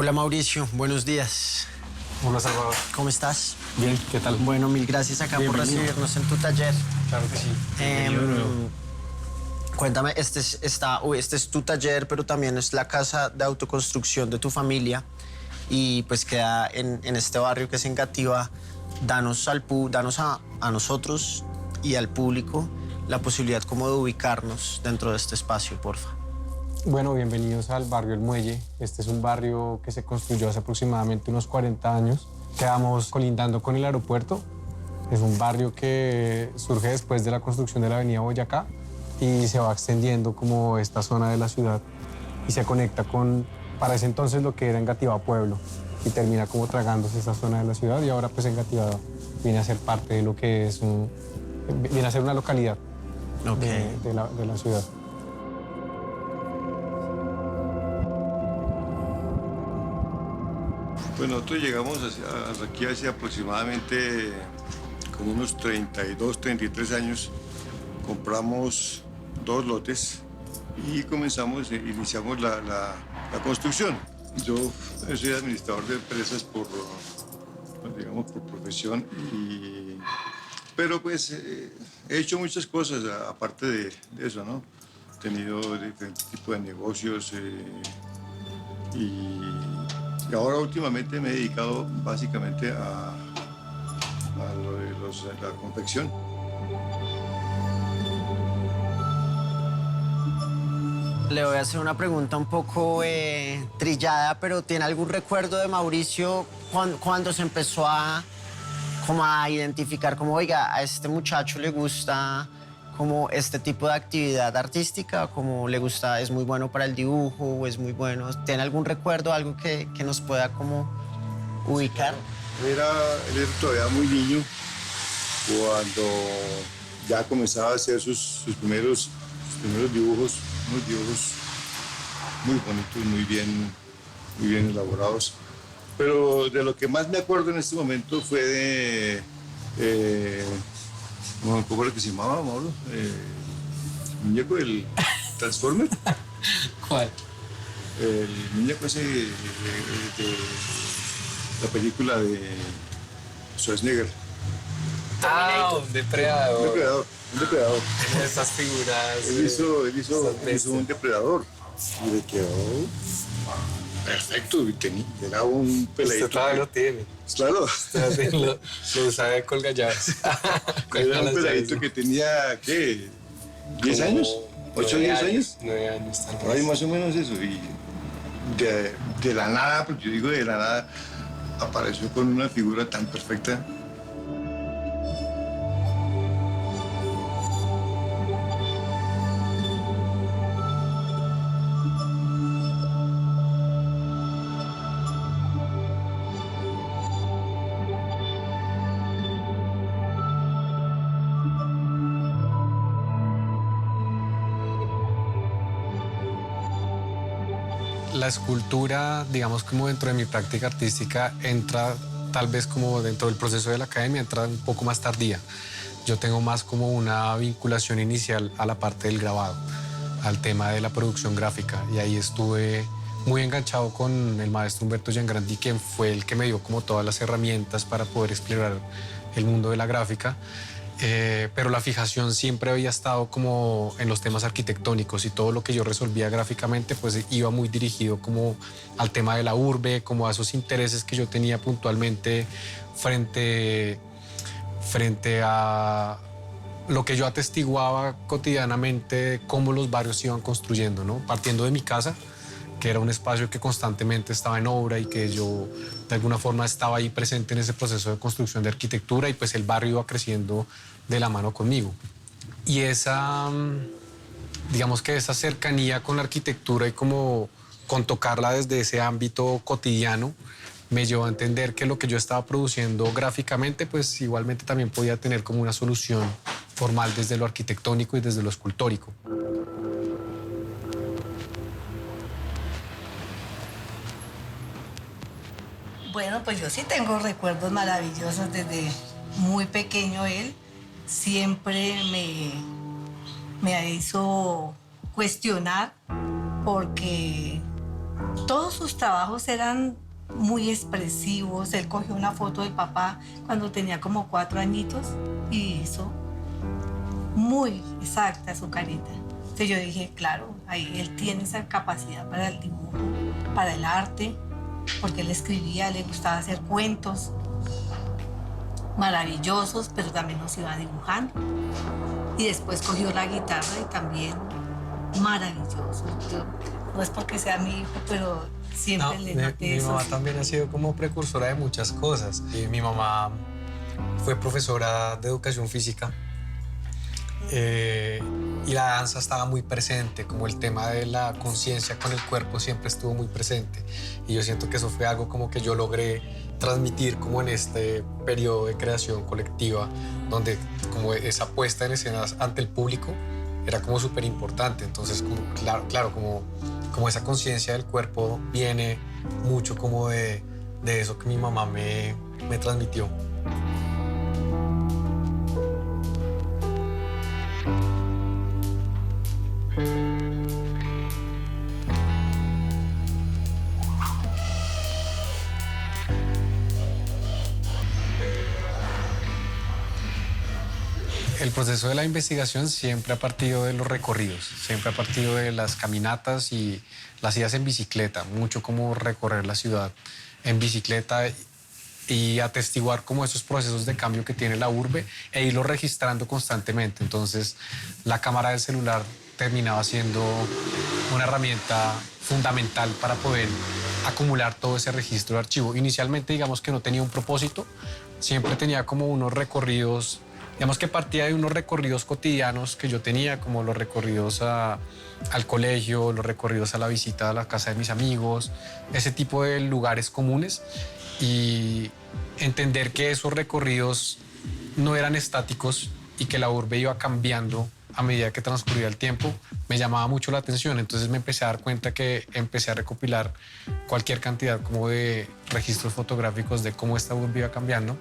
Hola Mauricio, buenos días. Hola Salvador. ¿Cómo estás? Bien, ¿qué tal? Bueno, mil gracias acá por Bienvenido. recibirnos en tu taller. Claro que sí. Cuéntame, este es tu taller, pero también es la casa de autoconstrucción de tu familia y pues queda en este barrio que es Engativá. Danos a nosotros y al público la posibilidad como de ubicarnos dentro de este espacio, porfa. Bueno, bienvenidos al barrio El Muelle. Este es un barrio que se construyó hace aproximadamente unos 40 años. Quedamos colindando con el aeropuerto. Es un barrio que surge después de la construcción de la avenida Boyacá y se va extendiendo como esta zona de la ciudad y se conecta con, para ese entonces, lo que era Engativá Pueblo y termina como tragándose esta zona de la ciudad y ahora pues Engativá viene a ser parte de lo que es viene a ser una localidad de la ciudad. Pues nosotros llegamos aquí hace aproximadamente como unos 32, 33 años. Compramos 2 lotes y iniciamos la construcción. Yo soy administrador de empresas por profesión, pero pues he hecho muchas cosas aparte de eso, ¿no? He tenido diferentes tipos de negocios y ahora últimamente me he dedicado básicamente a lo de la confección. Le voy a hacer una pregunta un poco trillada, pero ¿tiene algún recuerdo de Mauricio cuando se empezó como a identificar como, oiga, a este muchacho le gusta como este tipo de actividad artística, como le gusta, es muy bueno para el dibujo, o es muy bueno? ¿Tiene algún recuerdo, algo que nos pueda como ubicar? Él era todavía muy niño cuando ya comenzaba a hacer sus primeros dibujos, unos dibujos muy bonitos, muy bien elaborados. Pero de lo que más me acuerdo en este momento fue de... ¿cómo era que se llamaba, Mauro? El muñeco del Transformer. ¿Cuál? El muñeco ese de la película de Schwarzenegger. Un depredador. Un depredador. Tiene esas figuras. Él hizo un depredador y le quedó perfecto. Era un peladito. Usted todavía lo tiene. Claro. Lo usa de colgallaves. Era un peladito que tenía, ¿qué? ¿10 años? ¿8 o 10 años? 9 años. Por ahí más o menos eso. Y de la nada, porque yo digo de la nada, apareció con una figura tan perfecta. La escultura, digamos, como dentro de mi práctica artística, entra tal vez como dentro del proceso de la academia, entra un poco más tardía. Yo tengo más como una vinculación inicial a la parte del grabado, al tema de la producción gráfica, y ahí estuve muy enganchado con el maestro Humberto Giangrandi, quien fue el que me dio como todas las herramientas para poder explorar el mundo de la gráfica. Pero la fijación siempre había estado como en los temas arquitectónicos y todo lo que yo resolvía gráficamente pues iba muy dirigido como al tema de la urbe, como a esos intereses que yo tenía puntualmente frente a lo que yo atestiguaba cotidianamente, cómo los barrios se iban construyendo, ¿no? Partiendo de mi casa, que era un espacio que constantemente estaba en obra y que yo de alguna forma estaba ahí presente en ese proceso de construcción de arquitectura, y pues el barrio iba creciendo de la mano conmigo. Y digamos que esa cercanía con la arquitectura y como con tocarla desde ese ámbito cotidiano me llevó a entender que lo que yo estaba produciendo gráficamente pues igualmente también podía tener como una solución formal desde lo arquitectónico y desde lo escultórico. Bueno, pues yo sí tengo recuerdos maravillosos desde muy pequeño él. Siempre me hizo cuestionar porque Todos sus trabajos eran muy expresivos. Él cogió una foto del papá cuando tenía como 4 añitos y hizo muy exacta su carita. Entonces yo dije, claro, ahí él tiene esa capacidad para el dibujo, para el arte, porque él escribía, le gustaba hacer cuentos maravillosos, pero también los iba dibujando. Y después cogió la guitarra y también maravilloso. No es porque sea mi hijo, pero siempre le noté eso. Mi mamá también ha sido como precursora de muchas cosas. Mi mamá fue profesora de educación física y la danza estaba muy presente, como el tema de la conciencia con el cuerpo siempre estuvo muy presente. Y yo siento que eso fue algo como que yo logré transmitir como en este periodo de creación colectiva, donde como esa puesta en escenas ante el público era como súper importante. Entonces, claro, como esa conciencia del cuerpo viene mucho como de eso que mi mamá me transmitió. El proceso de la investigación siempre ha partido de los recorridos, siempre ha partido de las caminatas y las idas en bicicleta, mucho como recorrer la ciudad en bicicleta y atestiguar como esos procesos de cambio que tiene la urbe e irlo registrando constantemente. Entonces, la cámara del celular terminaba siendo una herramienta fundamental para poder acumular todo ese registro de archivo. Inicialmente, digamos que no tenía un propósito, siempre tenía como unos recorridos. Digamos que partía de unos recorridos cotidianos que yo tenía, como los recorridos al colegio, los recorridos a la visita a la casa de mis amigos, ese tipo de lugares comunes, y entender que esos recorridos no eran estáticos y que la urbe iba cambiando a medida que transcurría el tiempo, me llamaba mucho la atención. Entonces me empecé a dar cuenta que empecé a recopilar cualquier cantidad como de registros fotográficos de cómo esta urbe iba cambiando.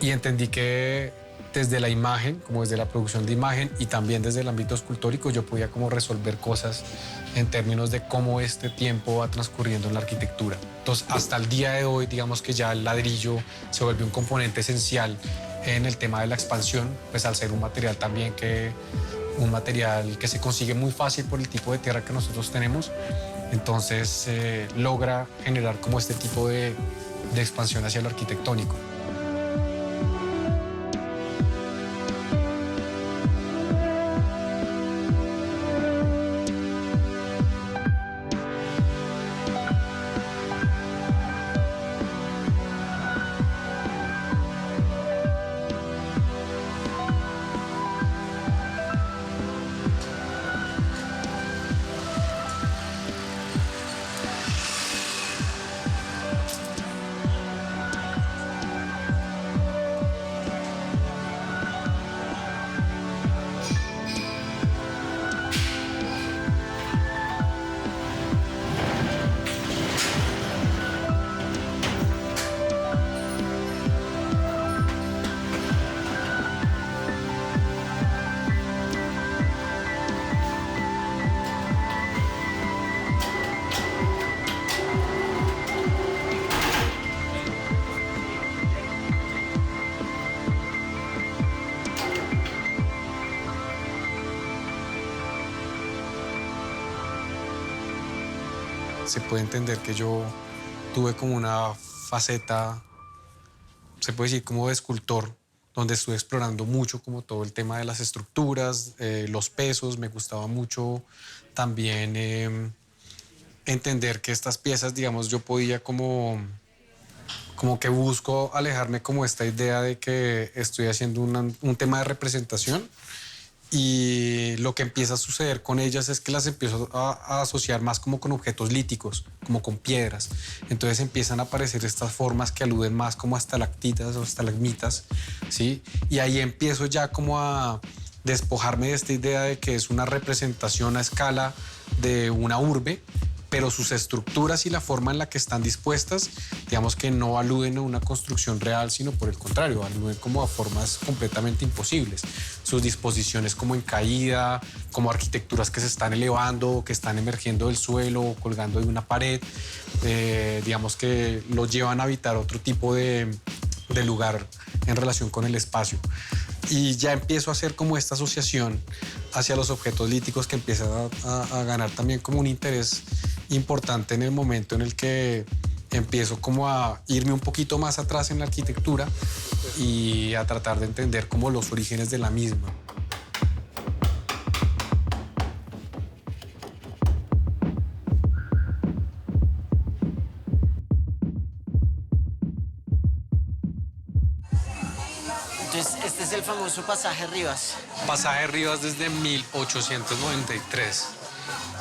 Y entendí que desde la imagen, como desde la producción de imagen y también desde el ámbito escultórico, yo podía como resolver cosas en términos de cómo este tiempo va transcurriendo en la arquitectura. Entonces, hasta el día de hoy, digamos que ya el ladrillo se vuelve un componente esencial en el tema de la expansión, pues al ser un material también un material que se consigue muy fácil por el tipo de tierra que nosotros tenemos, entonces logra generar como este tipo de expansión hacia lo arquitectónico. Se puede entender que yo tuve como una faceta, se puede decir como de escultor, donde estuve explorando mucho como todo el tema de las estructuras, los pesos. Me gustaba mucho también entender que estas piezas, digamos, yo podía como que busco alejarme como esta idea de que estoy haciendo un tema de representación. Y lo que empieza a suceder con ellas es que las empiezo a asociar más como con objetos líticos, como con piedras. Entonces empiezan a aparecer estas formas que aluden más como a estalactitas o estalagmitas, ¿sí? Y ahí empiezo ya como a despojarme de esta idea de que es una representación a escala de una urbe pero sus estructuras y la forma en la que están dispuestas, digamos que no aluden a una construcción real, sino por el contrario, aluden como a formas completamente imposibles. Sus disposiciones como en caída, como arquitecturas que se están elevando, que están emergiendo del suelo o colgando de una pared, digamos que los llevan a habitar otro tipo de lugar en relación con el espacio. Y ya empiezo a hacer como esta asociación hacia los objetos líticos que empieza a ganar también como un interés importante en el momento en el que empiezo como a irme un poquito más atrás en la arquitectura y a tratar de entender como los orígenes de la misma. Entonces, este es el famoso pasaje Rivas. Pasaje Rivas desde 1893.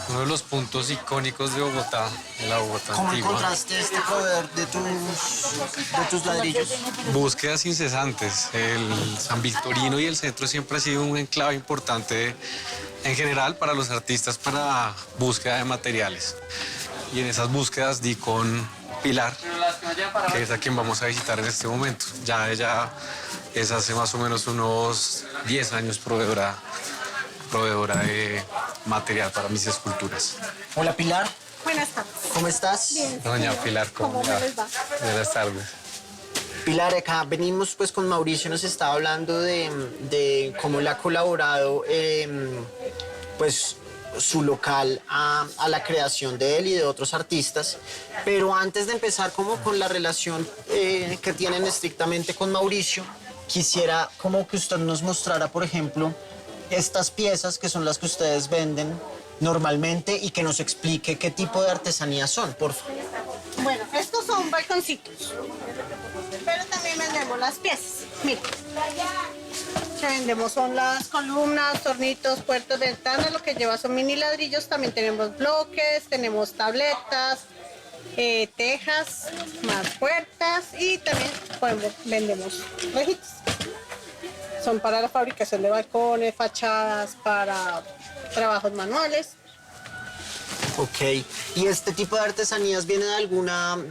Uno de los puntos icónicos de Bogotá, de la Bogotá ¿Cómo antigua. encontraste este proveedor de tus ladrillos? Búsquedas incesantes. El San Victorino y el centro siempre ha sido un enclave importante en general para los artistas para búsqueda de materiales. Y en esas búsquedas di con Pilar, que es a quien vamos a visitar en este momento. Ya ella es hace más o menos unos 10 años proveedora de material para mis esculturas. Hola, Pilar. Buenas tardes. ¿Cómo estás? Bien. Doña Pilar, ¿Cómo va? les va? Buenas tardes. Pilar, acá venimos pues con Mauricio, nos estaba hablando de cómo le ha colaborado pues su local a la creación de él y de otros artistas. Pero antes de empezar como con la relación que tienen estrictamente con Mauricio, quisiera como que usted nos mostrara, por ejemplo, estas piezas que son las que ustedes venden normalmente y que nos explique qué tipo de artesanías son, por favor. Bueno, estos son balconcitos, pero también vendemos las piezas. Mira, que vendemos son las columnas, tornitos, puertas, ventanas, lo que lleva son mini ladrillos. También tenemos bloques, tenemos tabletas, tejas, más puertas y también vendemos rejitas. Son para la fabricación de balcones, fachadas, para trabajos manuales. Ok. ¿Y este tipo de artesanías viene de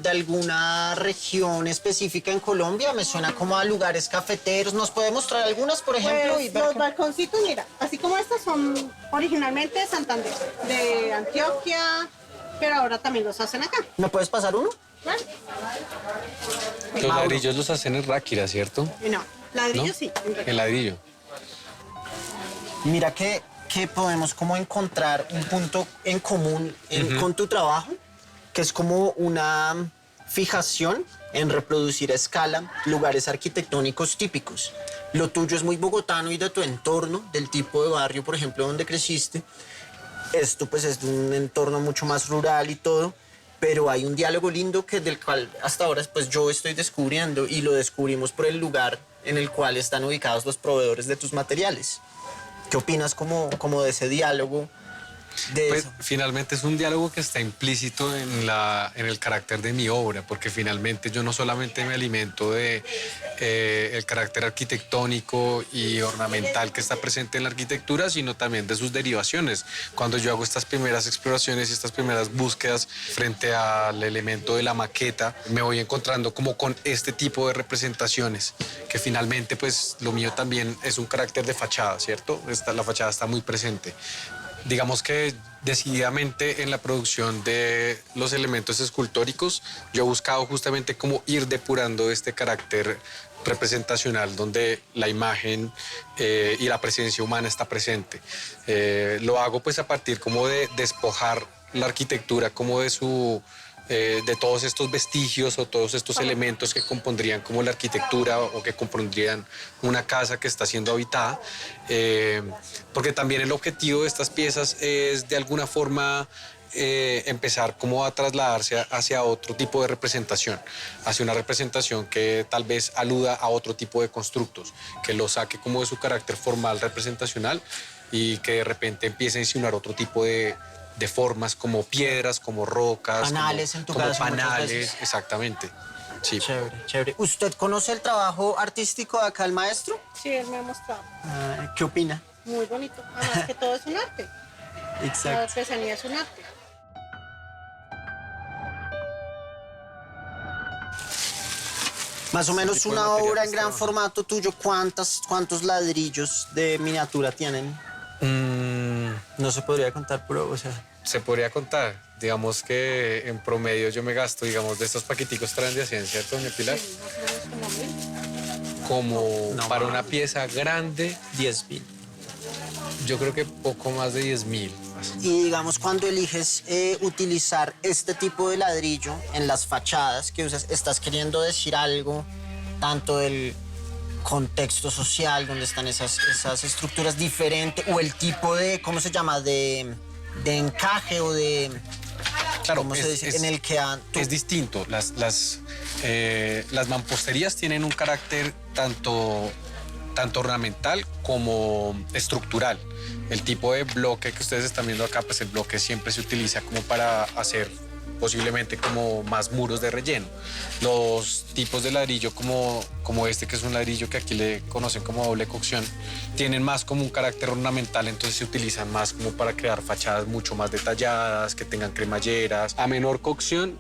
alguna región específica en Colombia? Me suena como a lugares cafeteros. ¿Nos puede mostrar algunas, por ejemplo? Pues, los balconcitos, mira, así como estas son originalmente de Santander, de Antioquia, pero ahora también los hacen acá. ¿Me puedes pasar uno? ¿Vale? Los ladrillos los hacen en Ráquira, ¿cierto? No, ladrillo ¿No? sí. El ladrillo. Mira que podemos como encontrar un punto en común con tu trabajo, que es como una fijación en reproducir a escala lugares arquitectónicos típicos. Lo tuyo es muy bogotano y de tu entorno, del tipo de barrio, por ejemplo, donde creciste. Esto pues es de un entorno mucho más rural y todo, pero hay un diálogo lindo del cual hasta ahora pues yo estoy descubriendo y lo descubrimos por el lugar en el cual están ubicados los proveedores de tus materiales. ¿Qué opinas como de ese diálogo? Pues finalmente es un diálogo que está implícito en el carácter de mi obra, porque finalmente yo no solamente me alimento de el carácter arquitectónico y ornamental que está presente en la arquitectura, sino también de sus derivaciones. Cuando yo hago estas primeras exploraciones y estas primeras búsquedas frente al elemento de la maqueta, me voy encontrando como con este tipo de representaciones, que finalmente pues lo mío también es un carácter de fachada, ¿cierto? La fachada está muy presente. Digamos que decididamente en la producción de los elementos escultóricos yo he buscado justamente cómo ir depurando este carácter representacional donde la imagen y la presencia humana está presente. Lo hago pues a partir como de despojar la arquitectura como de todos estos vestigios o todos estos elementos que compondrían como la arquitectura o que compondrían una casa que está siendo habitada, porque también el objetivo de estas piezas es de alguna forma empezar como a trasladarse hacia otro tipo de representación, hacia una representación que tal vez aluda a otro tipo de constructos, que lo saque como de su carácter formal representacional y que de repente empiece a insinuar otro tipo de formas como piedras, como rocas, panales, como, en tu como caso, muchas panales, veces. Exactamente. Sí. Chévere, chévere. ¿Usted conoce el trabajo artístico de acá, el maestro? Sí, él me ha mostrado. ¿Qué opina? Muy bonito. Además que todo es un arte. La artesanía es un arte. Más o menos tipo de una material obra que en gran está formato tuyo, ¿cuántos ladrillos de miniatura tienen? No se podría contar, pero, o sea... Se podría contar. Digamos que en promedio yo me gasto, digamos, de estos paqueticos traen de 100, ¿cierto, doña Pilar? Como No, para más. una pieza grande, 10.000. yo creo que poco más de 10.000. Y digamos, cuando eliges utilizar este tipo de ladrillo en las fachadas que usas, ¿estás queriendo decir algo tanto del contexto social donde están esas estructuras diferentes o el tipo de, ¿cómo se llama? De encaje o de... Claro, ¿Cómo se dice? En el que es distinto. Las mamposterías tienen un carácter tanto ornamental como estructural. El tipo de bloque que ustedes están viendo acá, pues el bloque siempre se utiliza como para hacer posiblemente como más muros de relleno. Los tipos de ladrillo como este, que es un ladrillo que aquí le conocen como doble cocción, tienen más como un carácter ornamental, entonces se utilizan más como para crear fachadas mucho más detalladas, que tengan cremalleras. A menor cocción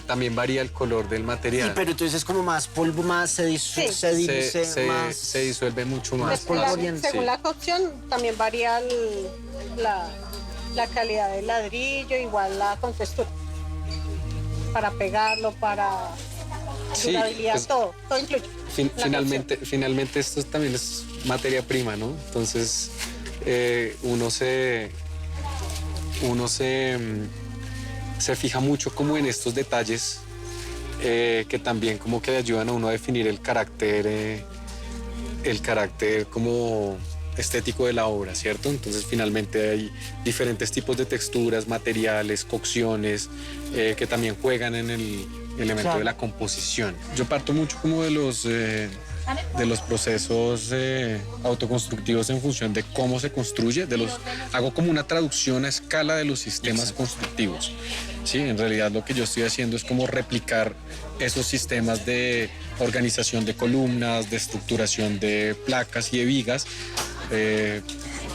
también varía el color del material. Sí, pero entonces es como más polvo, más se Sí. más... se disuelve mucho más. Según la cocción también varía la calidad del ladrillo, igual la contextura. Para pegarlo, para Sí, durabilidad, pues, todo incluye. Finalmente esto también es materia prima, ¿no? Entonces uno se fija mucho como en estos detalles que también como que le ayudan a uno a definir el carácter como estético de la obra, ¿cierto? Entonces finalmente hay diferentes tipos de texturas, materiales, cocciones que también juegan en el elemento Claro. de la composición. Yo parto mucho como de los procesos autoconstructivos en función de cómo se construye, hago como una traducción a escala de los sistemas constructivos. Sí, en realidad lo que yo estoy haciendo es como replicar esos sistemas de organización de columnas, de estructuración de placas y de vigas.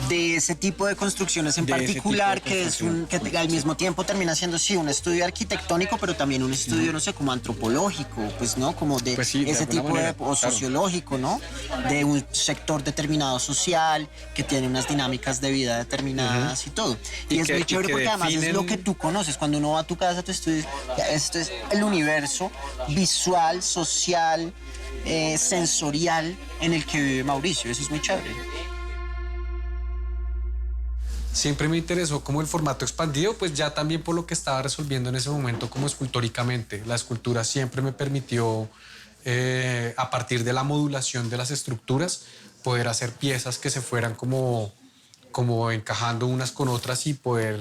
De ese tipo de construcciones en De ese particular, tipo de que es un que construcción. al mismo tiempo termina siendo sí un estudio arquitectónico, pero también un estudio, no sé, como antropológico, pues no, como de Pues sí, de ese alguna tipo manera, de o claro. sociológico, ¿no? De un sector determinado social que tiene unas dinámicas de vida determinadas y todo. Y es muy chévere que porque además es lo definen- que tú conoces. Cuando uno va a tu casa, tú estudias, esto es el universo visual, social, sensorial en el que vive Mauricio. Eso es muy chévere. Siempre me interesó como el formato expandido, pues ya también por lo que estaba resolviendo en ese momento como escultóricamente. La escultura siempre me permitió, a partir de la modulación de las estructuras, poder hacer piezas que se fueran como encajando unas con otras y poder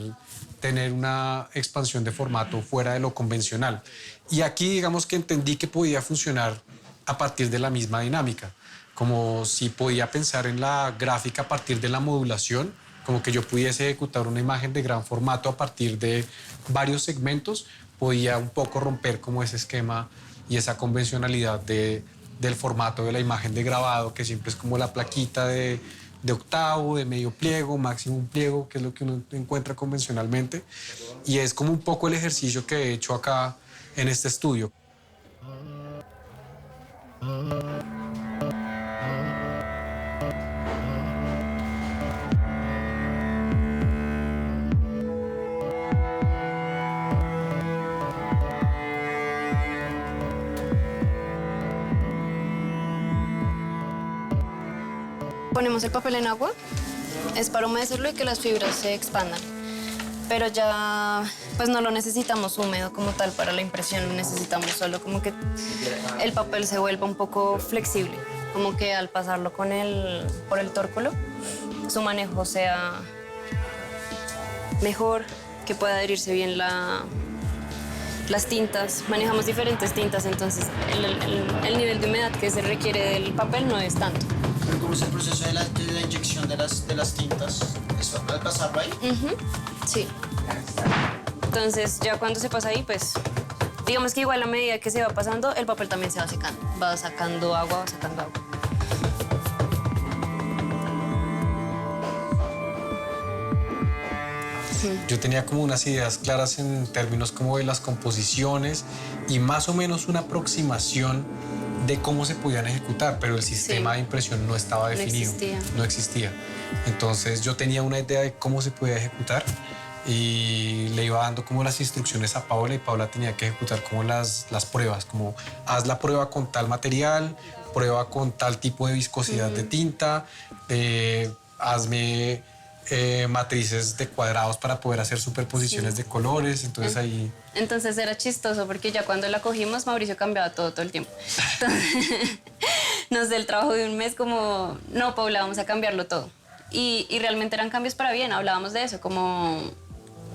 tener una expansión de formato fuera de lo convencional. Y aquí digamos que entendí que podía funcionar a partir de la misma dinámica, como si podía pensar en la gráfica a partir de la modulación, como que yo pudiese ejecutar una imagen de gran formato a partir de varios segmentos, podía un poco romper como ese esquema y esa convencionalidad del formato de la imagen de grabado, que siempre es como la plaquita de octavo, de medio pliego, máximo un pliego, que es lo que uno encuentra convencionalmente. Y es como un poco el ejercicio que he hecho acá en este estudio. Ponemos el papel en agua, es para humedecerlo y que las fibras se expandan. Pero ya pues no lo necesitamos húmedo como tal para la impresión, lo necesitamos solo como que el papel se vuelva un poco flexible, como que al pasarlo por el tórculo, su manejo sea mejor, que pueda adherirse bien las tintas. Manejamos diferentes tintas, entonces el nivel de humedad que se requiere del papel no es tanto. Pero ¿cómo es el proceso de la inyección de las tintas? ¿Eso al pasarlo ahí? Sí. Entonces, ya cuando se pasa ahí, pues, digamos que igual a medida que se va pasando, el papel también se va secando. Va sacando agua, va sacando agua. Yo tenía como unas ideas claras en términos como de las composiciones y más o menos una aproximación de cómo se podían ejecutar, pero el sistema Sí. de impresión no estaba definido. No existía. Entonces yo tenía una idea de cómo se podía ejecutar y le iba dando como las instrucciones a Paula y Paula tenía que ejecutar como las pruebas, como haz la prueba con tal material, prueba con tal tipo de viscosidad de tinta, hazme matrices de cuadrados para poder hacer superposiciones de colores, entonces ahí... Entonces era chistoso porque ya cuando la cogimos Mauricio cambiaba todo el tiempo. Entonces, nos dio el trabajo de un mes como, no Paula, vamos a cambiarlo todo. Y realmente eran cambios para bien, hablábamos de eso, como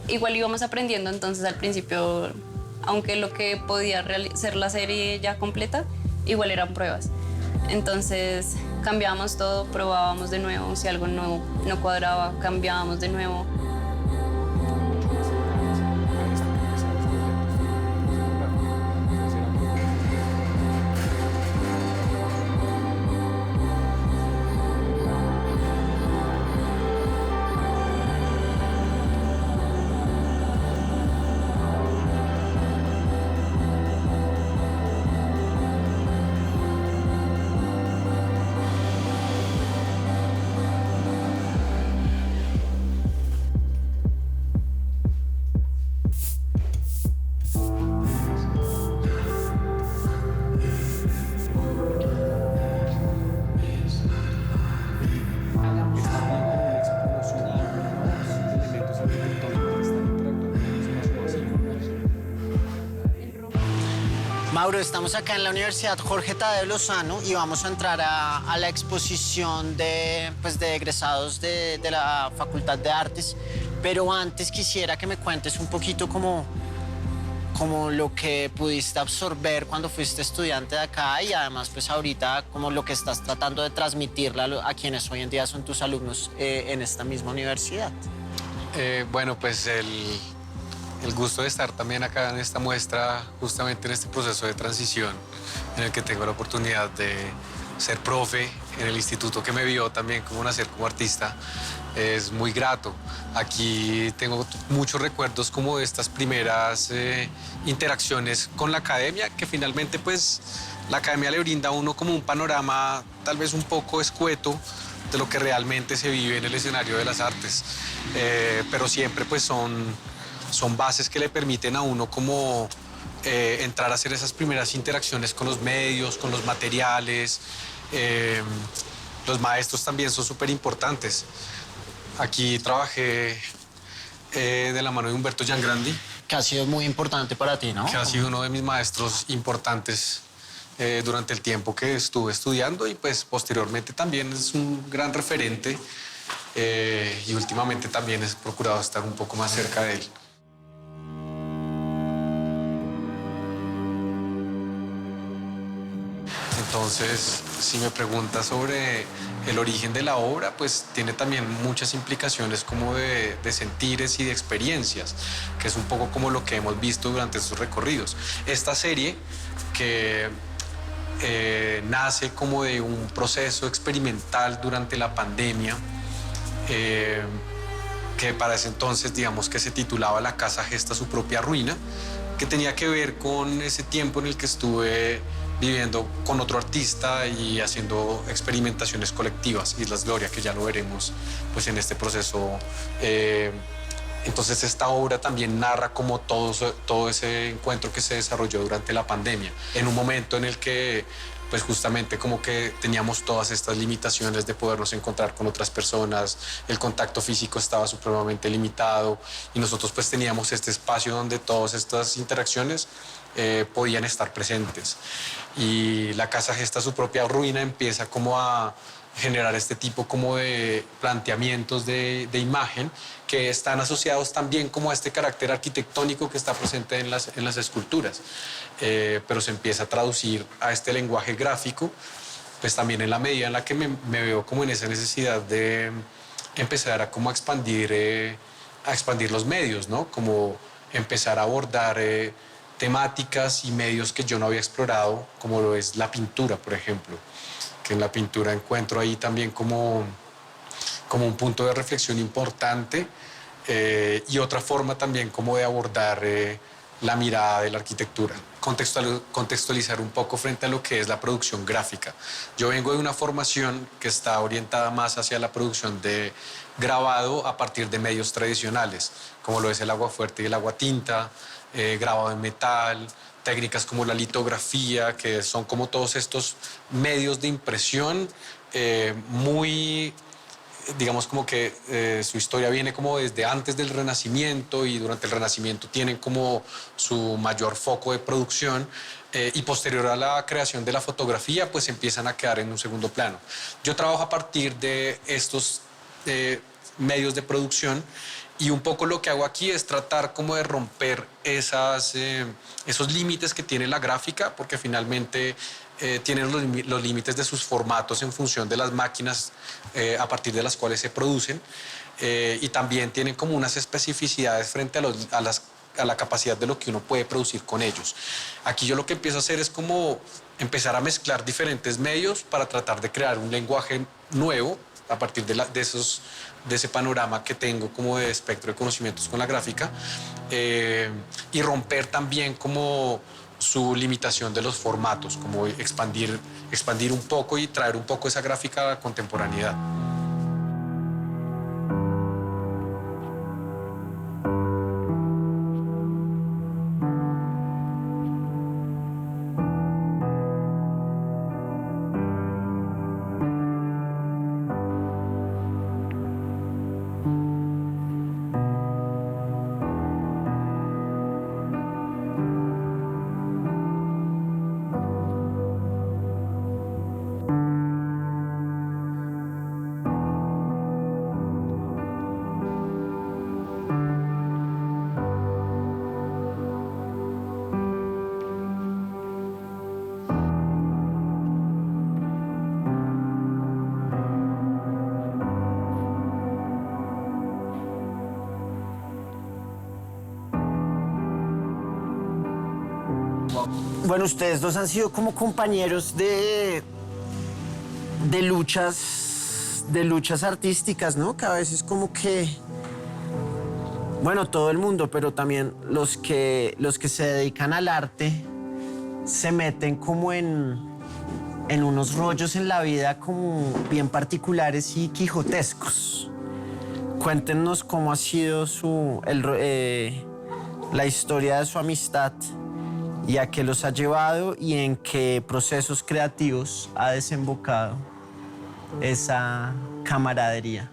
igual íbamos aprendiendo, entonces al principio, aunque lo que podía ser la serie ya completa, igual eran pruebas. Entonces cambiábamos todo, probábamos de nuevo, si algo no cuadraba, cambiábamos de nuevo. Mauro, estamos acá en la Universidad Jorge Tadeo Lozano y vamos a entrar a la exposición de egresados de la Facultad de Artes, pero antes quisiera que me cuentes un poquito como lo que pudiste absorber cuando fuiste estudiante de acá y además pues ahorita como lo que estás tratando de transmitirle a quienes hoy en día son tus alumnos en esta misma universidad. Bueno, pues el gusto de estar también acá en esta muestra, justamente en este proceso de transición en el que tengo la oportunidad de ser profe en el instituto que me vio también como nacer como artista, es muy grato. Aquí tengo muchos recuerdos como de estas primeras interacciones con la academia, que finalmente pues la academia le brinda a uno como un panorama tal vez un poco escueto de lo que realmente se vive en el escenario de las artes, pero siempre pues son bases que le permiten a uno como entrar a hacer esas primeras interacciones con los medios, con los materiales. Los maestros también son súper importantes. Aquí trabajé de la mano de Humberto Giangrandi, Que ha sido muy importante para ti, ¿no? que ha sido uno de mis maestros importantes durante el tiempo que estuve estudiando y pues posteriormente también es un gran referente y últimamente también he procurado estar un poco más cerca de él. Entonces, si me preguntas sobre el origen de la obra, pues tiene también muchas implicaciones como de sentires y de experiencias, que es un poco como lo que hemos visto durante estos recorridos. Esta serie que nace como de un proceso experimental durante la pandemia, que para ese entonces, digamos que se titulaba La casa gesta su propia ruina, que tenía que ver con ese tiempo en el que estuve viviendo con otro artista y haciendo experimentaciones colectivas, Islas Gloria, que ya lo veremos pues, en este proceso. Entonces esta obra también narra como todo ese encuentro que se desarrolló durante la pandemia, en un momento en el que pues justamente como que teníamos todas estas limitaciones de podernos encontrar con otras personas, el contacto físico estaba supremamente limitado y nosotros pues teníamos este espacio donde todas estas interacciones podían estar presentes. Y la casa gesta su propia ruina, empieza como a generar este tipo como de planteamientos de imagen que están asociados también como a este carácter arquitectónico que está presente en las esculturas, pero se empieza a traducir a este lenguaje gráfico, pues también en la medida en la que me veo como en esa necesidad de empezar a como a expandir los medios, ¿no? Como empezar a abordar temáticas y medios que yo no había explorado, como lo es la pintura, por ejemplo, que en la pintura encuentro ahí también como un punto de reflexión importante y otra forma también como de abordar la mirada de la arquitectura, contextualizar un poco frente a lo que es la producción gráfica. Yo vengo de una formación que está orientada más hacia la producción de grabado a partir de medios tradicionales, como lo es el agua fuerte y el agua tinta, grabado en metal, técnicas como la litografía, que son como todos estos medios de impresión muy, digamos como que su historia viene como desde antes del Renacimiento, y durante el Renacimiento tienen como su mayor foco de producción, y posterior a la creación de la fotografía pues empiezan a quedar en un segundo plano. Yo trabajo a partir de estos medios de producción, y un poco lo que hago aquí es tratar como de romper esos límites que tiene la gráfica, porque finalmente tienen los límites de sus formatos en función de las máquinas a partir de las cuales se producen, y también tienen como unas especificidades frente a la capacidad de lo que uno puede producir con ellos. Aquí yo lo que empiezo a hacer es como empezar a mezclar diferentes medios para tratar de crear un lenguaje nuevo a partir de ese panorama que tengo como de espectro de conocimientos con la gráfica, y romper también como su limitación de los formatos, como expandir un poco y traer un poco esa gráfica a la contemporaneidad. Bueno, ustedes dos han sido como compañeros de luchas artísticas, ¿no? Que a veces como que, bueno, todo el mundo, pero también los que se dedican al arte se meten como en unos rollos en la vida como bien particulares y quijotescos. Cuéntenos cómo ha sido la historia de su amistad y a qué los ha llevado y en qué procesos creativos ha desembocado esa camaradería.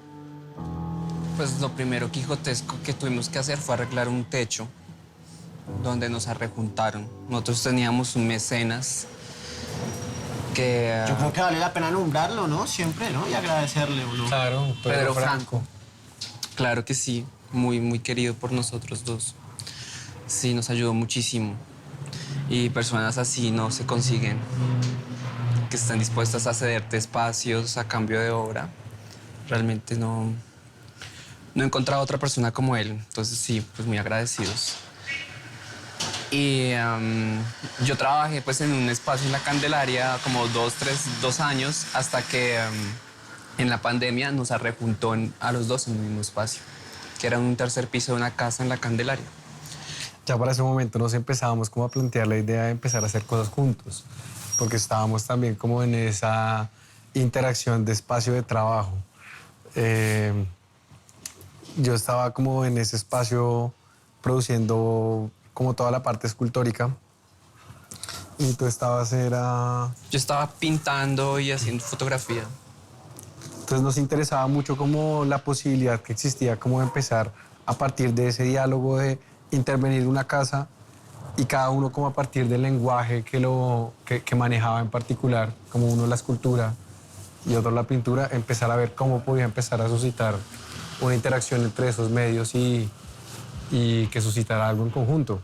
Pues lo primero quijotesco que tuvimos que hacer fue arreglar un techo donde nos arrejuntaron. Nosotros teníamos un mecenas que... Yo creo que vale la pena nombrarlo, ¿no? Siempre, ¿no? Y agradecerle, ¿o no? Claro, Pedro Franco. Claro que sí, muy, muy querido por nosotros dos. Sí, nos ayudó muchísimo. Y personas así no se consiguen, que están dispuestas a cederte espacios a cambio de obra. Realmente no he encontrado otra persona como él. Entonces sí, pues muy agradecidos. Y yo trabajé pues en un espacio en la Candelaria como 2 años, hasta que en la pandemia nos arrejuntó a los dos en el mismo espacio, que era un tercer piso de una casa en la Candelaria. Ya para ese momento nos empezábamos como a plantear la idea de empezar a hacer cosas juntos, porque estábamos también como en esa interacción de espacio de trabajo. Yo estaba como en ese espacio produciendo como toda la parte escultórica, y tú estabas Yo estaba pintando y haciendo fotografía. Entonces nos interesaba mucho como la posibilidad que existía como de empezar a partir de ese diálogo de intervenir en una casa, y cada uno como a partir del lenguaje que manejaba en particular, como uno la escultura y otro la pintura, empezar a ver cómo podía empezar a suscitar una interacción entre esos medios y que suscitara algo en conjunto.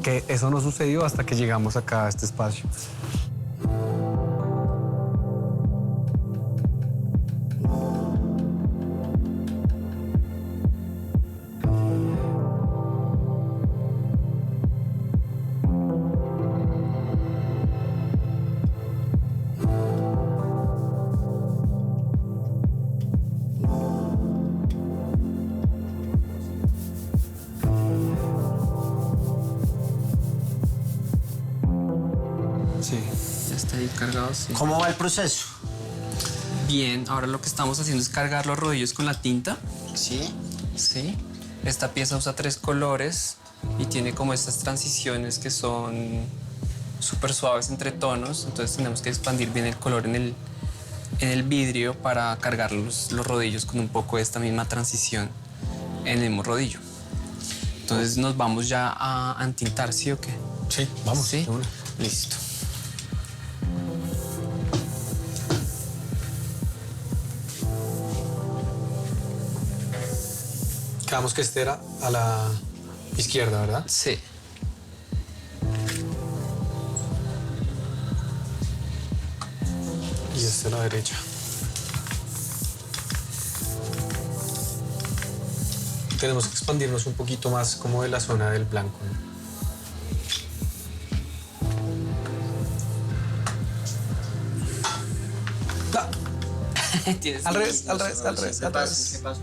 Que eso no sucedió hasta que llegamos acá a este espacio. cargados, sí. ¿Cómo va el proceso? Bien, ahora lo que estamos haciendo es cargar los rodillos con la tinta. Sí. Sí. Esta pieza usa 3 colores y tiene como estas transiciones que son súper suaves entre tonos. Entonces tenemos que expandir bien el color en el vidrio para cargar los rodillos con un poco de esta misma transición en el mismo rodillo. Entonces nos vamos ya a entintar, ¿sí o qué? Sí, vamos. Sí. de una. Listo. Quedamos que este era a la izquierda, ¿verdad? Sí. Y este a la derecha. Tenemos que expandirnos un poquito más como de la zona del blanco, ¿no? Tienes Al revés, al revés, al revés, al ¿Qué revés. pasa?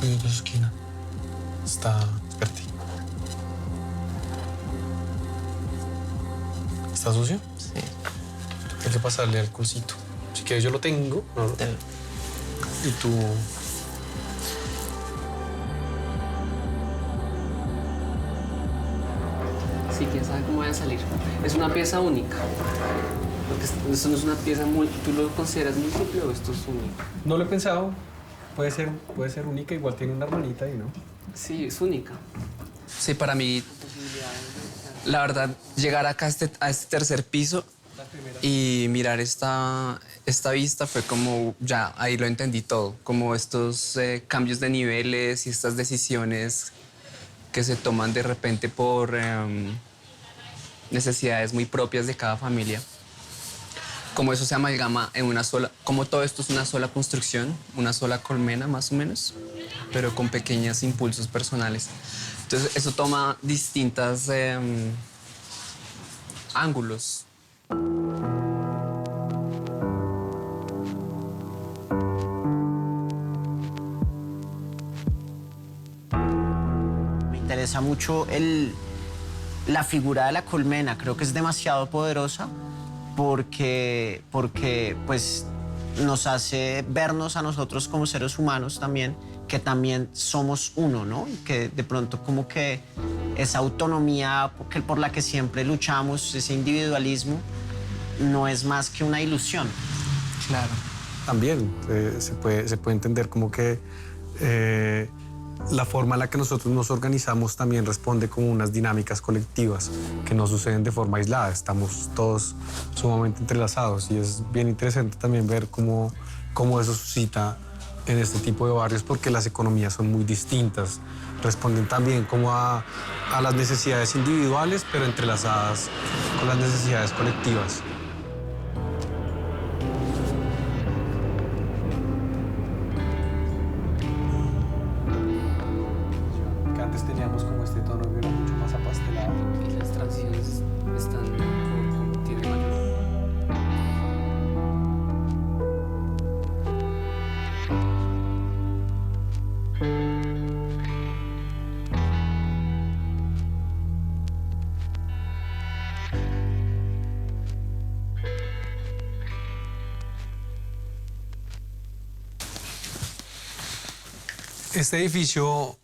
Y otra esquina. Está... Espérate. ¿Está sucio? Sí. Hay que pasarle alcoholcito. Si quieres yo lo tengo. ¿No? Y tú... Sí, quién sabe cómo vaya a salir. Es una pieza única. Porque esto no es una pieza muy... ¿Tú lo consideras múltiple o esto es único? No lo he pensado. Puede ser única. Igual tiene una hermanita ahí, ¿no? Sí, es única. Sí, para mí, la verdad, llegar acá a este tercer piso y mirar esta vista fue como, ya, ahí lo entendí todo. Como estos cambios de niveles y estas decisiones que se toman de repente por necesidades muy propias de cada familia. Como eso se amalgama en una sola, como todo esto es una sola construcción, una sola colmena más o menos, pero con pequeños impulsos personales. Entonces eso toma distintos ángulos. Me interesa mucho la figura de la colmena. Creo que es demasiado poderosa porque pues, nos hace vernos a nosotros como seres humanos también, que también somos uno, ¿no? Y que de pronto como que esa autonomía por la que siempre luchamos, ese individualismo, no es más que una ilusión. Claro. También se puede entender como que la forma en la que nosotros nos organizamos también responde como unas dinámicas colectivas que no suceden de forma aislada. Estamos todos sumamente entrelazados y es bien interesante también ver cómo eso suscita en este tipo de barrios, porque las economías son muy distintas. Responden también como a las necesidades individuales, pero entrelazadas con las necesidades colectivas. Que antes teníamos como este tono que era mucho más apastelado. Y las transiciones están como tiene mayor. Este edificio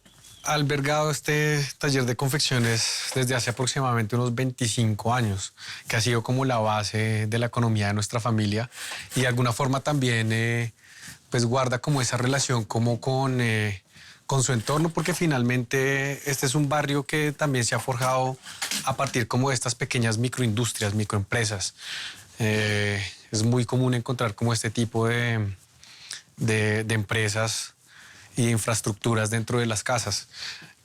ha albergado este taller de confecciones desde hace aproximadamente unos 25 años, que ha sido como la base de la economía de nuestra familia y de alguna forma también pues guarda como esa relación como con su entorno, porque finalmente este es un barrio que también se ha forjado a partir como de estas pequeñas microindustrias, microempresas. Es muy común encontrar como este tipo de empresas y de infraestructuras dentro de las casas,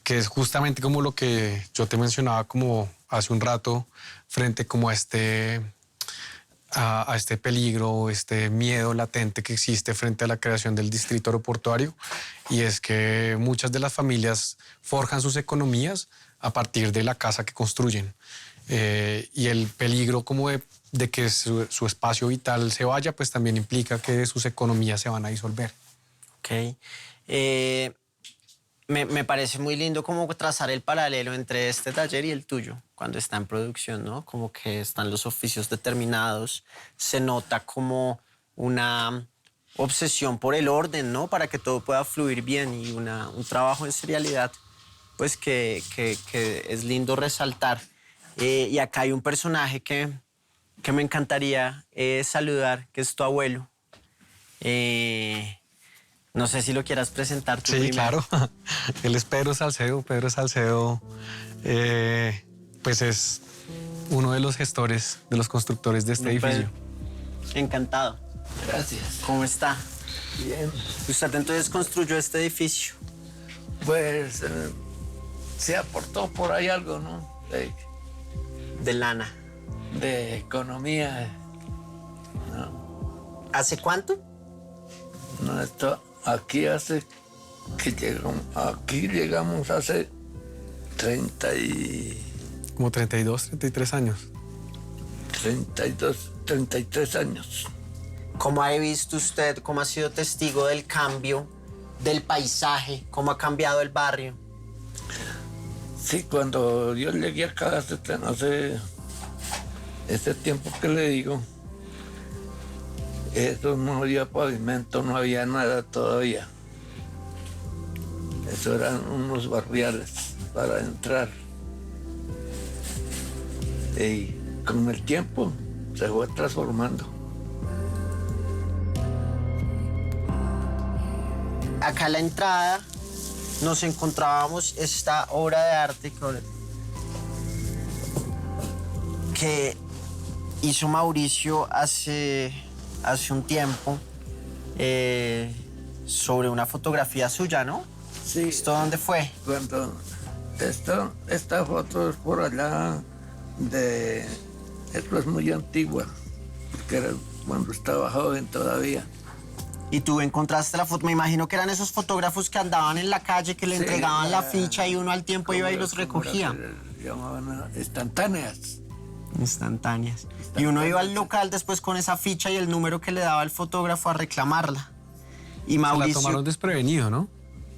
que es justamente como lo que yo te mencionaba como hace un rato, frente como a este peligro, este miedo latente que existe frente a la creación del distrito aeroportuario, y es que muchas de las familias forjan sus economías a partir de la casa que construyen. y el peligro como de que su espacio vital se vaya, pues también implica que sus economías se van a disolver. Ok. Me parece muy lindo como trazar el paralelo entre este taller y el tuyo cuando está en producción, ¿no? Como que están los oficios determinados, se nota como una obsesión por el orden, ¿no? Para que todo pueda fluir bien y un trabajo en serialidad, pues que es lindo resaltar. Y acá hay un personaje que me encantaría saludar, que es tu abuelo. No sé si lo quieras presentar tú primero. Sí, claro. Él es Pedro Salcedo. Pedro Salcedo, pues es uno de los gestores, de los constructores de este edificio. Encantado. Gracias. ¿Cómo está? Bien. Usted entonces construyó este edificio. Pues se aportó por ahí algo, ¿no? De lana. De economía. ¿Hace cuánto? No, esto aquí hace que llegamos hace 32, 33 años. 33 años. ¿Cómo ha visto usted, cómo ha sido testigo del cambio del paisaje, cómo ha cambiado el barrio? Sí, cuando yo llegué acá hace ese tiempo que le digo, eso no había pavimento, no había nada todavía. Eso eran unos barriales para entrar. Y con el tiempo se fue transformando. Acá a la entrada nos encontrábamos esta obra de arte que hizo Mauricio hace un tiempo sobre una fotografía suya, ¿no? Sí. ¿Esto dónde fue? Cuando esta foto es por allá esto es muy antigua, porque era cuando estaba joven todavía. Y tú encontraste la foto, me imagino que eran esos fotógrafos que andaban en la calle, que le entregaban la ficha y uno al tiempo iba y los recogía. Llamaban instantáneas. Instantáneas. Y uno iba al local después con esa ficha y el número que le daba el fotógrafo a reclamarla. Y Mauricio... Se la tomaron desprevenido, ¿no?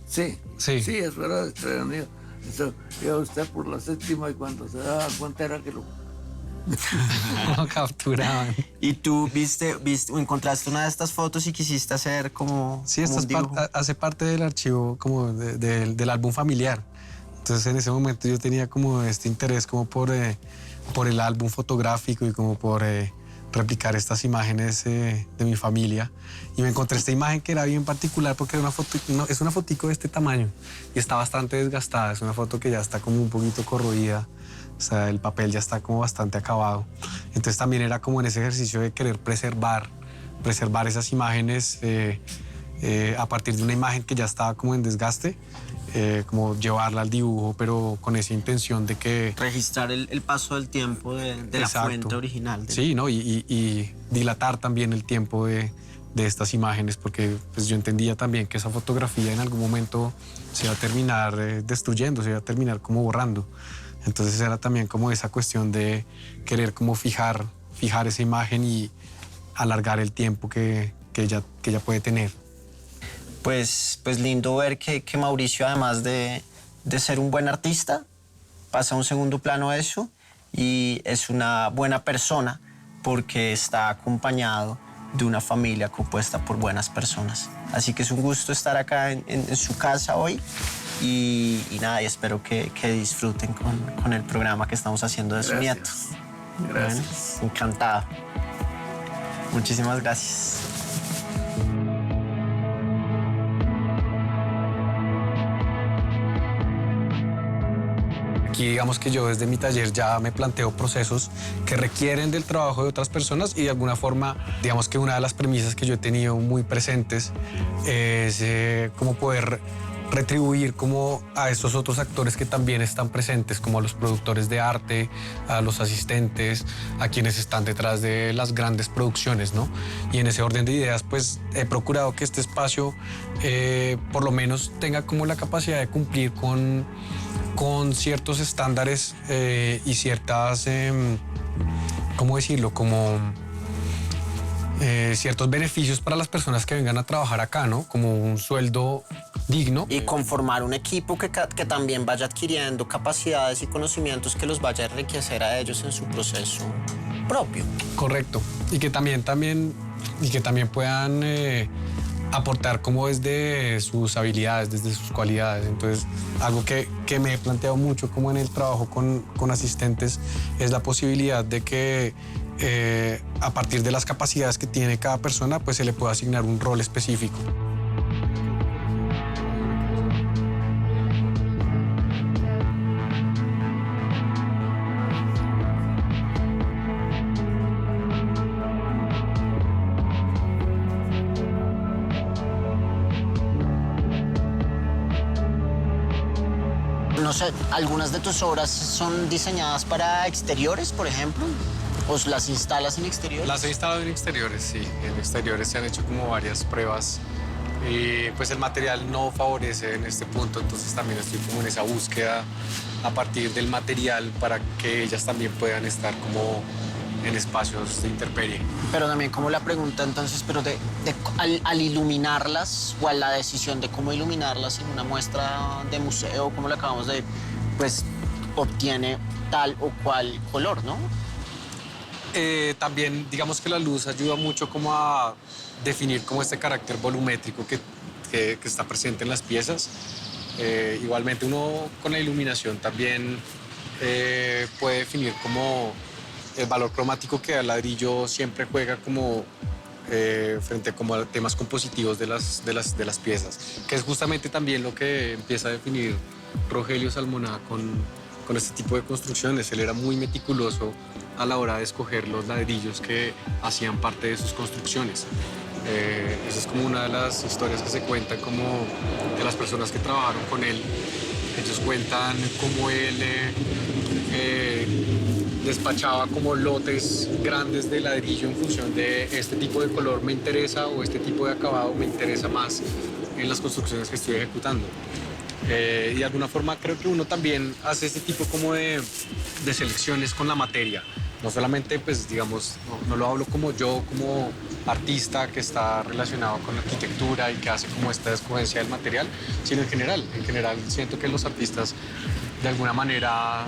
Sí, Sí. sí, eso era desprevenido. Eso iba usted por la séptima y cuando se daba cuenta era que lo... Lo capturaban. ¿Y tú viste o encontraste una de estas fotos y quisiste hacer como... Sí, como esto un dibujo? hace parte del archivo como del álbum familiar. Entonces en ese momento yo tenía como este interés como por el álbum fotográfico y como por replicar estas imágenes de mi familia. Y me encontré esta imagen que era bien particular porque era es una fotico de este tamaño y está bastante desgastada. Es una foto que ya está como un poquito corroída. O sea, el papel ya está como bastante acabado. Entonces también era como en ese ejercicio de querer preservar esas imágenes a partir de una imagen que ya estaba como en desgaste, como llevarla al dibujo, pero con esa intención de que... Registrar el paso del tiempo de la Exacto. fuente original. Sí, ¿no? Y dilatar también el tiempo de estas imágenes, porque pues, yo entendía también que esa fotografía en algún momento se iba a terminar destruyendo, se iba a terminar como borrando. Entonces era también como esa cuestión de querer como fijar esa imagen y alargar el tiempo que ella puede tener. Pues lindo ver que Mauricio, además de ser un buen artista, pasa a un segundo plano eso y es una buena persona porque está acompañado de una familia compuesta por buenas personas. Así que es un gusto estar acá en su casa hoy y nada, y espero que disfruten con el programa que estamos haciendo de su nieto. Gracias. Bueno, encantado. Muchísimas gracias. Aquí digamos que yo desde mi taller ya me planteo procesos que requieren del trabajo de otras personas y de alguna forma, digamos que una de las premisas que yo he tenido muy presentes es cómo poder retribuir como a esos otros actores que también están presentes, como a los productores de arte, a los asistentes, a quienes están detrás de las grandes producciones, ¿no? Y en ese orden de ideas, pues he procurado que este espacio por lo menos tenga como la capacidad de cumplir con ciertos estándares y ciertas, ¿cómo decirlo? Como ciertos beneficios para las personas que vengan a trabajar acá, ¿no? Como un sueldo digno. Y conformar un equipo que también vaya adquiriendo capacidades y conocimientos que los vaya a enriquecer a ellos en su proceso propio. Correcto. Y que también puedan aportar como desde sus habilidades, desde sus cualidades. Entonces, algo que me he planteado mucho como en el trabajo con asistentes es la posibilidad de que a partir de las capacidades que tiene cada persona, pues se le pueda asignar un rol específico. No sé, algunas de tus obras son diseñadas para exteriores, por ejemplo, o las instalas en exteriores. Las he instalado en exteriores, sí. En exteriores se han hecho como varias pruebas y pues el material no favorece en este punto, entonces también estoy como en esa búsqueda a partir del material para que ellas también puedan estar como en espacios de intemperie. Pero también como la pregunta entonces, pero al iluminarlas o a la decisión de cómo iluminarlas en una muestra de museo, como lo acabamos de, pues obtiene tal o cual color, ¿no? También digamos que la luz ayuda mucho como a definir como este carácter volumétrico que está presente en las piezas. Igualmente uno con la iluminación también puede definir como el valor cromático que el ladrillo siempre juega como frente como a temas compositivos de las piezas, que es justamente también lo que empieza a definir Rogelio Salmona con este tipo de construcciones. Él era muy meticuloso a la hora de escoger los ladrillos que hacían parte de sus construcciones. Esa es como una de las historias que se cuentan como de las personas que trabajaron con él. Ellos cuentan cómo él despachaba como lotes grandes de ladrillo en función de este tipo de color me interesa o este tipo de acabado me interesa más en las construcciones que estoy ejecutando. Y de alguna forma creo que uno también hace este tipo como de selecciones con la materia. No solamente, pues, digamos, no lo hablo como yo, como artista que está relacionado con la arquitectura y que hace como esta escogencia del material, sino en general. En general siento que los artistas de alguna manera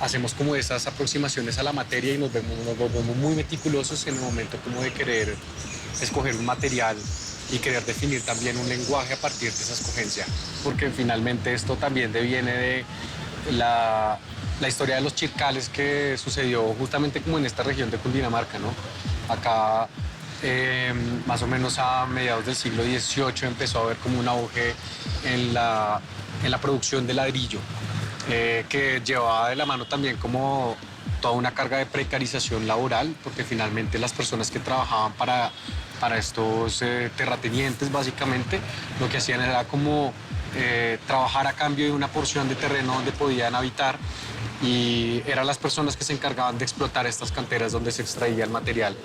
hacemos como esas aproximaciones a la materia y nos volvemos muy meticulosos en el momento como de querer escoger un material y querer definir también un lenguaje a partir de esa escogencia, porque finalmente esto también deviene de la historia de los chircales que sucedió justamente como en esta región de Cundinamarca, ¿no? Acá más o menos a mediados del siglo XVIII empezó a haber como un auge en la producción de ladrillo, que llevaba de la mano también como toda una carga de precarización laboral, porque finalmente las personas que trabajaban para estos terratenientes básicamente lo que hacían era como trabajar a cambio de una porción de terreno donde podían habitar, y eran las personas que se encargaban de explotar estas canteras donde se extraía el material.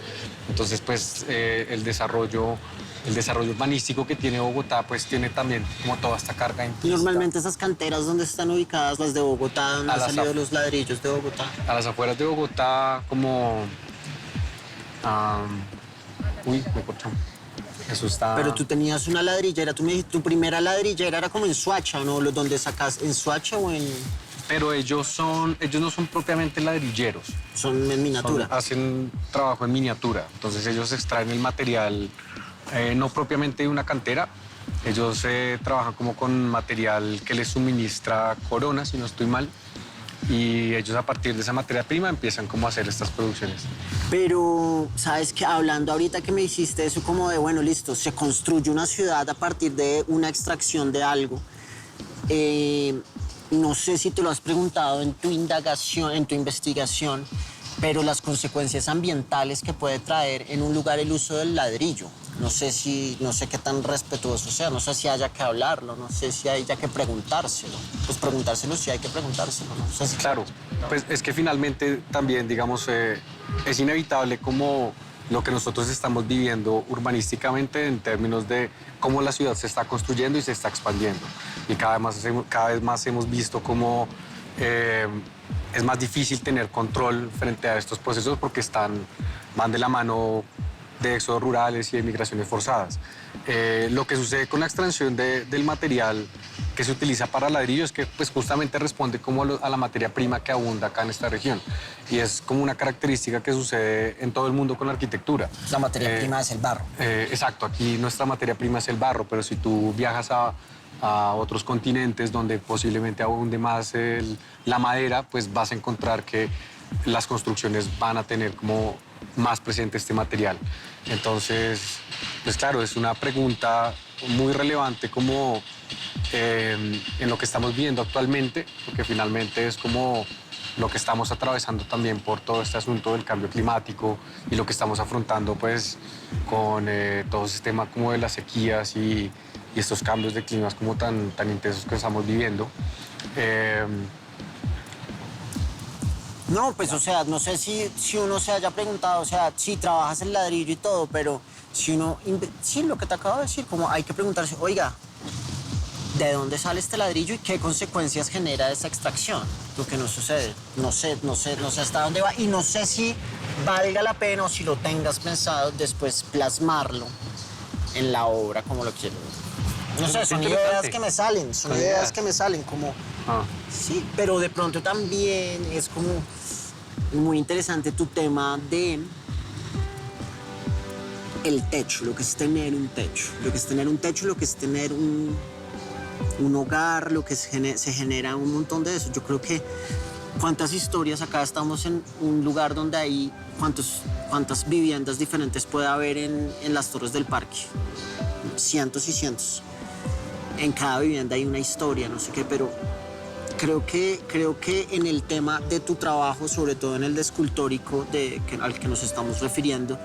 Entonces, pues el desarrollo urbanístico que tiene Bogotá, pues tiene también como toda esta carga implícita. Y normalmente esas canteras, ¿dónde están ubicadas las de Bogotá? ¿Dónde han salido los ladrillos de Bogotá? A las afueras de Bogotá, como... uy, me cortó. Eso está... Pero tú tenías una ladrillera, tú me dijiste, tu primera ladrillera era como en Soacha, ¿no? ¿Dónde sacas? ¿En Soacha o en...? Pero ellos no son propiamente ladrilleros. Son en miniatura. Hacen trabajo en miniatura. Entonces ellos extraen el material no propiamente de una cantera. Ellos trabajan como con material que les suministra Corona, si no estoy mal. Y ellos a partir de esa materia prima empiezan como a hacer estas producciones. Pero, ¿sabes qué? Hablando ahorita que me hiciste eso como de, bueno, listo, se construye una ciudad a partir de una extracción de algo. No sé si te lo has preguntado en tu indagación, en tu investigación, pero las consecuencias ambientales que puede traer en un lugar el uso del ladrillo. No sé qué tan respetuoso sea, no sé si haya que hablarlo, no sé si haya que preguntárselo. Pues preguntárselo sí hay que preguntárselo, no sé si... Claro, pues es que finalmente también, digamos, es inevitable como lo que nosotros estamos viviendo urbanísticamente en términos de cómo la ciudad se está construyendo y se está expandiendo. Y cada vez más hemos visto cómo es más difícil tener control frente a estos procesos porque van de la mano de éxodos rurales y de migraciones forzadas. Lo que sucede con la extracción del material que se utiliza para ladrillo es que pues, justamente responde como a la materia prima que abunda acá en esta región. Y es como una característica que sucede en todo el mundo con la arquitectura. La materia prima es el barro. Exacto, aquí nuestra materia prima es el barro, pero si tú viajas a otros continentes donde posiblemente abunde más la madera, pues vas a encontrar que las construcciones van a tener como más presente este material. Entonces, pues claro, es una pregunta muy relevante como en lo que estamos viviendo actualmente, porque finalmente es como lo que estamos atravesando también por todo este asunto del cambio climático y lo que estamos afrontando pues con todo ese tema como de las sequías y estos cambios de climas como tan intensos que estamos viviendo. No, pues, o sea, no sé si uno se haya preguntado, o sea, sí, trabajas el ladrillo y todo, pero si uno... Sí, lo que te acabo de decir, como hay que preguntarse, oiga, ¿de dónde sale este ladrillo y qué consecuencias genera esa extracción? Lo que no sucede. No sé hasta dónde va y no sé si valga la pena o si lo tengas pensado después plasmarlo en la obra como lo quiero. No sé, son ideas que me salen, como... Sí, pero de pronto también es como muy interesante tu tema de el techo, lo que es tener un techo, lo que es tener un techo, lo que es tener un hogar, lo que se genera un montón de eso. Yo creo que cuántas historias, acá estamos en un lugar donde hay cuántas viviendas diferentes puede haber en las Torres del Parque, cientos y cientos. En cada vivienda hay una historia, no sé qué, pero creo que en el tema de tu trabajo, sobre todo en el de escultórico al que nos estamos refiriendo,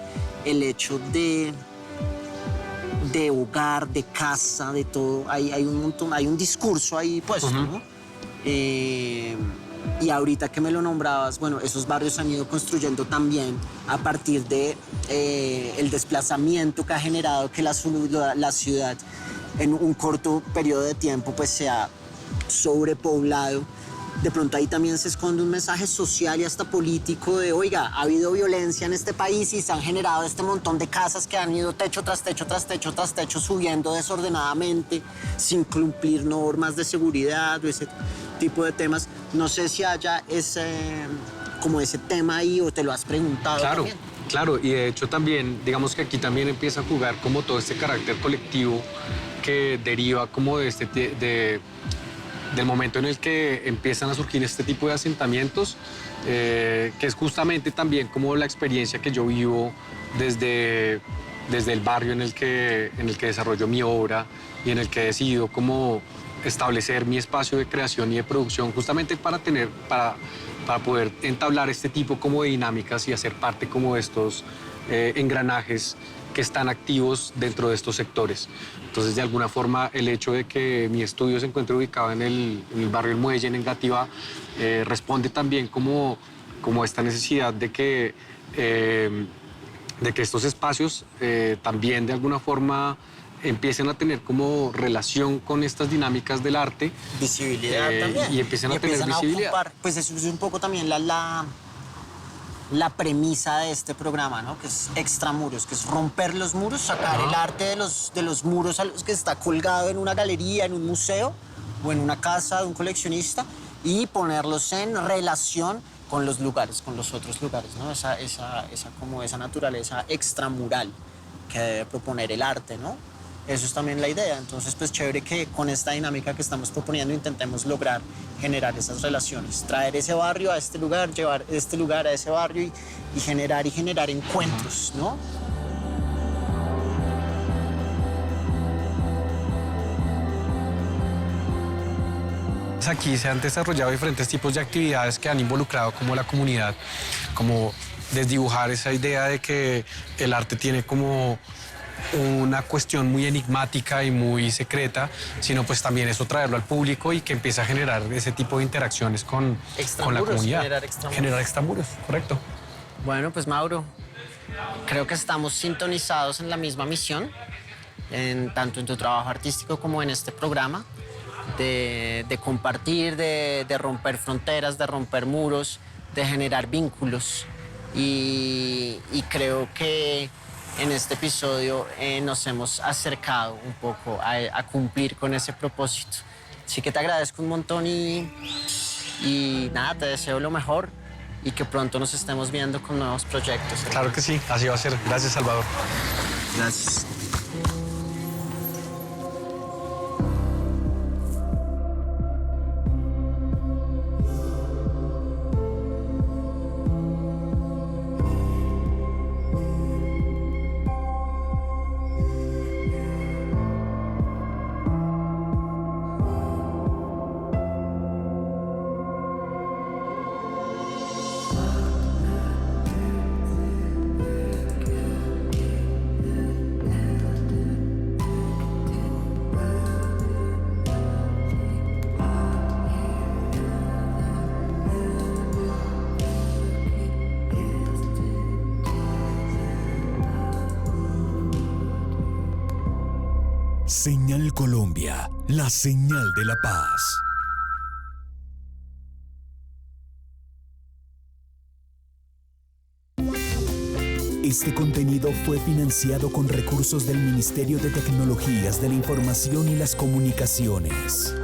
el hecho de hogar, de casa, de todo, hay un montón, hay un discurso ahí puesto, ¿no? Y ahorita que me lo nombrabas, bueno, esos barrios han ido construyendo también a partir de el desplazamiento que ha generado que la ciudad en un corto periodo de tiempo pues sea sobrepoblado. De pronto ahí también se esconde un mensaje social y hasta político de, oiga, ha habido violencia en este país y se han generado este montón de casas que han ido techo tras techo tras techo tras techo subiendo desordenadamente sin cumplir normas de seguridad o ese tipo de temas. No sé si haya ese tema ahí o te lo has preguntado. Claro, también. claro, y de hecho también, digamos que aquí también empieza a jugar como todo este carácter colectivo que deriva como de del momento en el que empiezan a surgir este tipo de asentamientos, que es justamente también como la experiencia que yo vivo desde el barrio en el que desarrollo mi obra y en el que he decidido como establecer mi espacio de creación y de producción justamente para poder entablar este tipo como de dinámicas y hacer parte como de estos engranajes que están activos dentro de estos sectores. Entonces, de alguna forma, el hecho de que mi estudio se encuentre ubicado en el barrio El Muelle, en Engativá, responde también como esta necesidad de que estos espacios también, de alguna forma, empiecen a tener como relación con estas dinámicas del arte. Visibilidad también. Y empiecen a tener visibilidad. Ocupar, pues eso es un poco también la premisa de este programa, ¿no? Que es extramuros, que es romper los muros, sacar el arte de los muros a los que está colgado en una galería, en un museo o en una casa de un coleccionista y ponerlos en relación con los lugares, con los otros lugares, ¿no? Esa naturaleza extramural que debe proponer el arte, ¿no? Eso es también la idea. Entonces, pues chévere que con esta dinámica que estamos proponiendo intentemos lograr generar esas relaciones, traer ese barrio a este lugar, llevar este lugar a ese barrio y generar encuentros, ¿no? Entonces aquí se han desarrollado diferentes tipos de actividades que han involucrado como la comunidad, como desdibujar esa idea de que el arte tiene como una cuestión muy enigmática y muy secreta, sino pues también eso traerlo al público y que empiece a generar ese tipo de interacciones con la comunidad. Generar extramuros, correcto. Bueno, pues Mauro, creo que estamos sintonizados en la misma misión, tanto en tu trabajo artístico como en este programa, de compartir, de romper fronteras, de romper muros, de generar vínculos. Y creo que en este episodio nos hemos acercado un poco a cumplir con ese propósito. Así que te agradezco un montón y nada, te deseo lo mejor y que pronto nos estemos viendo con nuevos proyectos. Claro que sí, así va a ser. Gracias, Salvador. Gracias. Señal Colombia, la señal de la paz. Este contenido fue financiado con recursos del Ministerio de Tecnologías de la Información y las Comunicaciones.